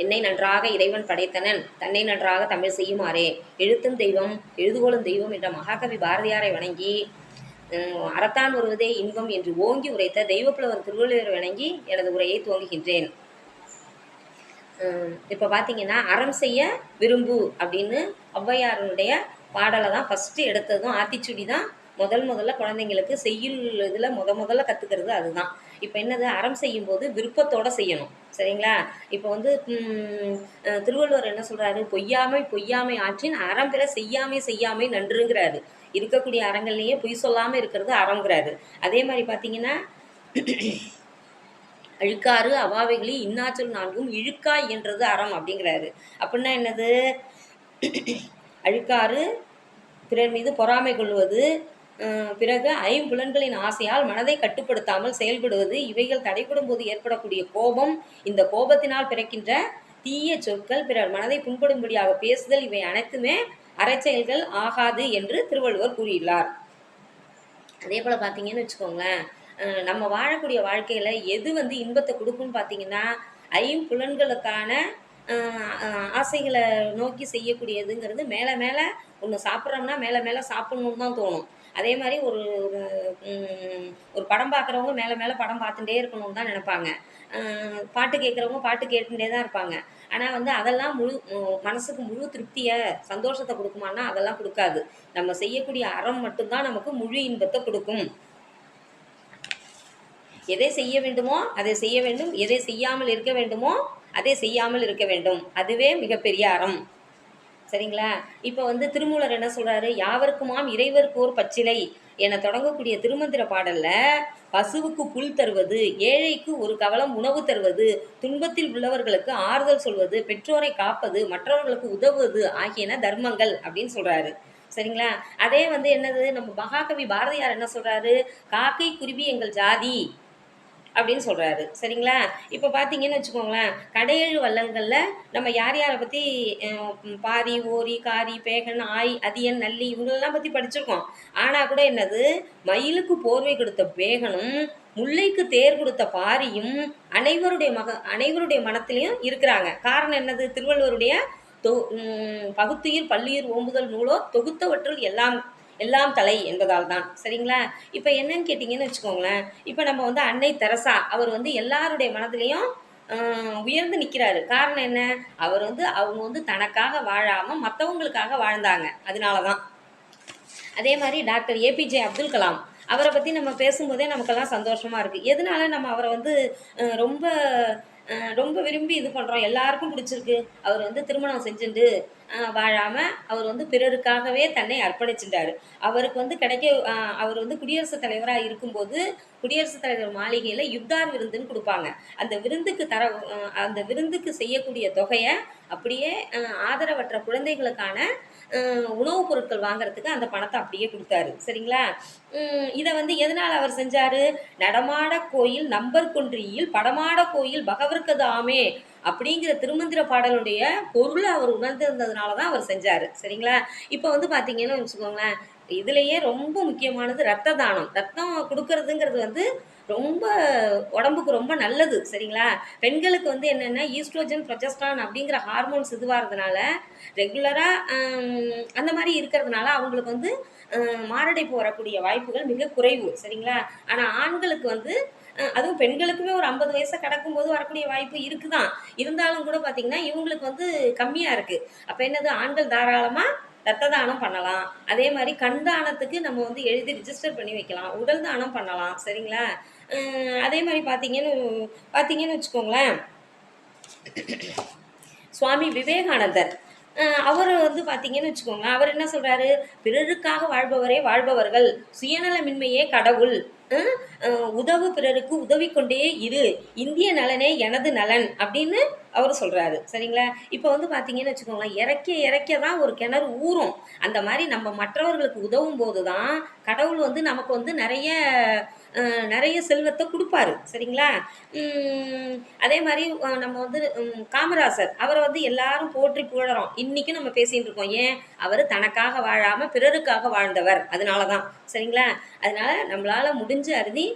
என்னை நன்றாக இறைவன் படைத்தனன், தன்னை நன்றாக தமிழ் செய்யுமாறே. எழுத்தும் தெய்வம் எழுதுகோளும் தெய்வம் என்ற மகாகவி பாரதியாரை வணங்கி அறத்தான் வருவதே இன்பம் என்று ஓங்கி உரைத்த தெய்வப்புலவர் திருவள்ளுவரை வணங்கி எனது உரையை துவங்குகின்றேன். இப்போ பார்த்தீங்கன்னா, அறம் செய்ய விரும்பு அப்படின்னு ஔவையாருடைய பாடலை தான் ஃபஸ்ட்டு எடுத்ததும் ஆத்திச்சூடி தான் முதல்ல குழந்தைங்களுக்கு செய்யுள் இதில் முதல்ல கற்றுக்கிறது அதுதான். இப்போ என்னது, அறம் செய்யும்போது விருப்பத்தோடு செய்யணும். சரிங்களா? இப்போ வந்து திருவள்ளுவர் என்ன சொல்கிறாரு, பொய்யாமை ஆற்றின் அறம் பிற செய்யாமை நன்றுங்கிறாரு. இருக்கக்கூடிய அறங்கள்லேயே பொய் சொல்லாமல் இருக்கிறது அறங்கிறாரு. அதே மாதிரி பார்த்தீங்கன்னா, அழுக்காறு அவாவைகளி இன்னாச்சொல் நான்கும் இழுக்காய் என்றது அறம் அப்படிங்கிறாரு. அப்படின்னா என்னது, அழுக்காறு பிறர் மீது பொறாமை கொள்வது, பிறகு ஐம்புலன்களின் ஆசையால் மனதை கட்டுப்படுத்தாமல் செயல்படுவது, இவைகள் தடைப்படும் போது ஏற்படக்கூடிய கோபம், இந்த கோபத்தினால் பிறக்கின்ற தீய சொற்கள், பிறர் மனதை புண்படும்படியாக பேசுதல், இவை அனைத்துமே அறச்செயல்கள் ஆகாது என்று திருவள்ளுவர் கூறியுள்ளார். அதே போல் பார்த்தீங்கன்னு வச்சுக்கோங்களேன், நம்ம வாழக்கூடிய வாழ்க்கையில் எது வந்து இன்பத்தை கொடுக்குன்னு பார்த்தீங்கன்னா, ஐம்புலன்களுக்கான ஆசைகளை நோக்கி செய்யக்கூடியதுங்கிறது மேலே ஒன்று சாப்பிட்றோம்னா மேலே சாப்பிட்ணுன்னு தான் தோணும். அதே மாதிரி ஒரு படம் பார்க்குறவங்க மேலே படம் பார்த்துட்டே இருக்கணும்னு தான் நினைப்பாங்க. பாட்டு கேட்குறவங்க பாட்டு கேட்டுகிட்டே தான் இருப்பாங்க. ஆனால் வந்து அதெல்லாம் மனசுக்கு முழு திருப்தியை சந்தோஷத்தை கொடுக்குமான்னா அதெல்லாம் கொடுக்காது. நம்ம செய்யக்கூடிய அறம் மட்டும்தான் நமக்கு முழு இன்பத்தை கொடுக்கும். எதை செய்ய வேண்டுமோ அதை செய்ய வேண்டும், எதை செய்யாமல் இருக்க வேண்டுமோ அதை செய்யாமல் இருக்க வேண்டும். அதுவே மிகப்பெரிய அறம். சரிங்களா? இப்போ வந்து திருமூலர் என்ன சொல்கிறாரு, யாவருக்குமாம் இறைவருக்கோர் பச்சிலை என தொடங்கக்கூடிய திருமந்திர பாடலில் பசுவுக்கு புல் தருவது, ஏழைக்கு ஒரு கவலம் உணவு தருவது, துன்பத்தில் உள்ளவர்களுக்கு ஆறுதல் சொல்வது, பெற்றோரை காப்பது, மற்றவர்களுக்கு உதவுவது ஆகியன தர்மங்கள் அப்படின்னு சொல்கிறாரு. சரிங்களா? அதே வந்து என்னது, நம்ம மகாகவி பாரதியார் என்ன சொல்கிறாரு, காக்கை குருவி எங்கள் ஜாதி அப்படின்னு சொல்கிறாரு. சரிங்களா? இப்போ பார்த்தீங்கன்னு வச்சுக்கோங்களேன், கடையேழு வள்ளல்களில் நம்ம யார் யாரை பற்றி பாரி, ஓரி, காரி, பேகன், ஆய், அதியன், நல்லி இவங்களெல்லாம் பற்றி படிச்சிருக்கோம். ஆனால் கூட என்னது, மயிலுக்கு போர்வை கொடுத்த பேகனும் முல்லைக்கு தேர் கொடுத்த பாரியும் அனைவருடைய மனத்திலையும் இருக்கிறாங்க. காரணம் என்னது, திருவள்ளுவருடைய பகுத்துயிர் பல்லுயிர் ஓம்புதல் நூலோ தொகுத்தவற்றுள் எல்லாம் தலை என்பதால் தான். சரிங்களா? இப்போ என்னன்னு கேட்டிங்கன்னு வச்சுக்கோங்களேன், இப்போ நம்ம வந்து அன்னை தெரசா அவர் வந்து எல்லாருடைய மனதிலையும் உயர்ந்து நிற்கிறாரு. காரணம் என்ன, அவங்க வந்து தனக்காக வாழாமல் மற்றவங்களுக்காக வாழ்ந்தாங்க. அதனால தான். அதே மாதிரி டாக்டர் ஏபிஜே அப்துல் கலாம் அவரை பற்றி நம்ம பேசும்போதே நமக்கெல்லாம் சந்தோஷமாக இருக்குது. எதனால நம்ம அவரை வந்து ரொம்ப விரும்பி இது பண்ணுறோம், எல்லாருக்கும் பிடிச்சிருக்கு. அவர் வந்து திருமணம் செஞ்சுட்டு வாழாமல் அவர் வந்து பிறருக்காகவே தன்னை அர்ப்பணிச்சுட்டார். அவருக்கு வந்து அவர் வந்து குடியரசுத் தலைவராக இருக்கும்போது குடியரசுத் தலைவர் மாளிகையில் யுத்தார் விருந்துன்னு கொடுப்பாங்க. அந்த விருந்துக்கு செய்யக்கூடிய தொகையை அப்படியே ஆதரவற்ற குழந்தைகளுக்கான உணவுப் பொருட்கள் வாங்குறதுக்கு அந்த பணத்தை அப்படியே கொடுத்தாரு. சரிங்களா? இதை வந்து எதனால் அவர் செஞ்சார், நடமாட கோயில் நம்பர் கொன்றியில் படமாட கோயில் பகவர்க்கது ஆமே அப்படிங்கிற திருமந்திர பாடலுடைய பொருளை அவர் உணர்ந்திருந்ததுனால தான் அவர் செஞ்சார். சரிங்களா? இப்போ வந்து பார்த்தீங்கன்னு வச்சுக்கோங்களேன், இதுலேயே ரொம்ப முக்கியமானது ரத்த தானம். ரத்தம் கொடுக்கறதுங்கிறது வந்து ரொம்ப உடம்புக்கு ரொம்ப நல்லது. சரிங்களா? பெண்களுக்கு வந்து என்னென்னா ஈஸ்ட்ரோஜன் ப்ரொஜெஸ்ட்ரான் அப்படிங்கிற ஹார்மோன்ஸ் இதுவாகிறதுனால ரெகுலராக அந்த மாதிரி இருக்கிறதுனால அவங்களுக்கு வந்து மாரடைப்பு வரக்கூடிய வாய்ப்புகள் மிக குறைவு. சரிங்களா? ஆனால் ஆண்களுக்கு வந்து அதுவும் பெண்களுக்குமே ஒரு 50 வயசை கடக்கும்போது வரக்கூடிய வாய்ப்பு இருக்குதான். இருந்தாலும் கூட பார்த்தீங்கன்னா இவங்களுக்கு வந்து கம்மியாக இருக்குது. அப்போ என்னது, ஆண்கள் தாராளமாக ரத்த தானம் பண்ணலாம். அதே மாதிரி கண் தானத்துக்கு நம்ம வந்து எழுதி ரிஜிஸ்டர் பண்ணி வைக்கலாம். உடல் தானம் பண்ணலாம். சரிங்களா? அதே மாதிரி பார்த்தீங்கன்னு வச்சுக்கோங்களேன், சுவாமி விவேகானந்தர் அவர் வந்து பார்த்தீங்கன்னு வச்சுக்கோங்க, அவர் என்ன சொல்கிறாரு, பிறருக்காக வாழ்பவரே வாழ்பவர்கள், சுயநலமின்மையே கடவுள், உதவு பிறருக்கு உதவி கொண்டே இரு, இந்திய நலனே எனது நலன் அப்படின்னு அவர் சொல்கிறாரு. சரிங்களா? இப்போ வந்து பார்த்தீங்கன்னு வச்சுக்கோங்களேன், இறக்க தான் ஒரு கிணறு ஊறும். அந்த மாதிரி நம்ம மற்றவர்களுக்கு உதவும் போது தான் கடவுள் வந்து நமக்கு வந்து நிறைய செல்வத்தை கொடுப்பாரு. சரிங்களா? அதே மாதிரி நம்ம வந்து காமராசர் அவரை வந்து எல்லாரும் போற்றி புகழறோம். இன்றைக்கும் நம்ம பேசிகிட்டு இருக்கோம். ஏன், அவர் தனக்காக வாழாமல் பிறருக்காக வாழ்ந்தவர். அதனால தான். சரிங்களா? அதனால் நம்மளால் முடிஞ்ச அறுதி